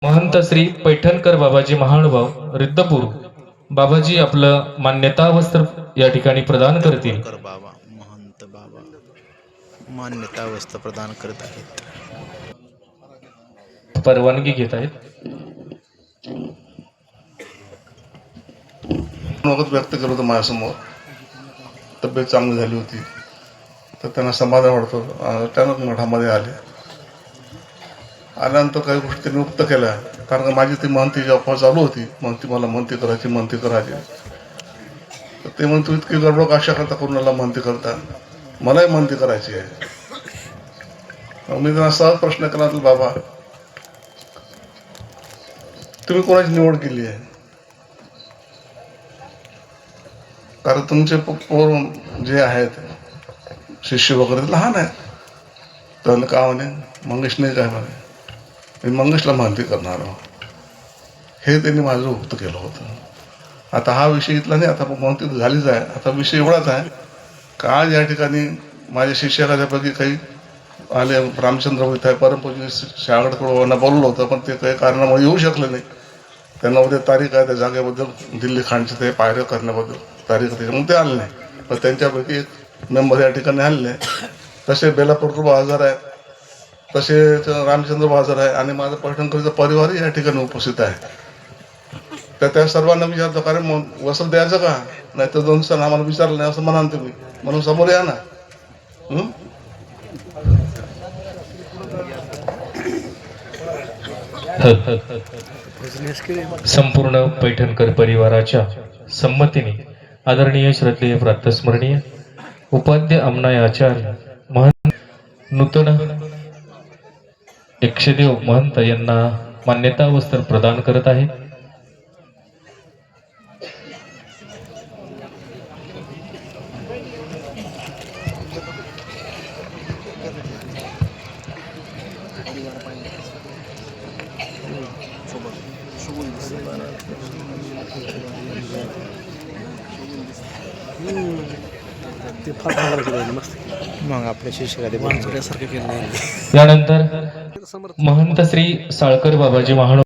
महंत श्री पैठणकर बाबाजी महानुभाव रिद्धपूर बाबाजी आपलं मान्यता वस्त्र या ठिकाणी प्रदान करतील। पैठणकर बाबा महंत बाबा मान्यता वस्त्र प्रदान करत आहेत। परवानगी घेत आहेत। मत व्यक्त केलं होतं माझ्यासमोर, तब्येत चांगली झाली होती तर त्यांना समाधान वाटतं। अचानक मठामध्ये आल्यानंतर काही गोष्टी त्यांनी उक्त केल्या, कारण का माझी ती महंतीची अफवा चालू होती, महंती मला महंती करायची। तर ते म्हणतो इतकी गडबड कशा करता, कोणाला महंती करता, मलाही महंती करायची आहे। मग मी त्यांना सहज प्रश्न केला, बाबा तुम्ही कोणाची निवड केली आहे? कारण तुमचे पोर जे आहेत शिष्य वगैरे लहान आहेत। तर का म्हणे मंगेश नाही काय म्हणे, मी मंगेशला महंती करणार आहो, हे त्यांनी माझं उक्त केलं होतं। आता हा विषय इथला नाही, आता महंती झालीच आहे। आता विषय एवढाच आहे का आज या ठिकाणी माझ्या शिष्यापैकी काही आले, रामचंद्र इथं परमपूज्य शाळकडे बोलवलं होतं, पण ते काही कारणामुळे येऊ शकले नाही। त्यांना उद्या तारीख आहे त्या जागेबद्दल, दिल्ली खानचे ते पायऱ्या करण्याबद्दल तारीख होती, मग ते आले नाही। पण त्यांच्यापैकी एक मेंबर या ठिकाणी आले नाही। तसे बेलापूर बाजार आहे, तसे रामचंद्र बाजार आहे, आणि माझा पैठणकरचा परिवारही या ठिकाणी उपस्थित आहे। तर त्या सर्वांना विचारतो, कारण मग वसत द्यायचं का नाही, तर 2 दिवसांना आम्हाला विचारलं नाही असं म्हणाल तुम्ही, म्हणून समोर या ना। संपूर्ण पैठणकर परिवाराच्या संमतीने आदरणीय श्रद्धेय प्रातस्मरणीय उपाध्य अमनाय आचार्य महंत नूतन यक्षदेव महंत यांना मान्यता वस्त्र प्रदान करत आहेत। मग आपल्या शिष्याला यानंतर महंत श्री साळकर बाबाजी महान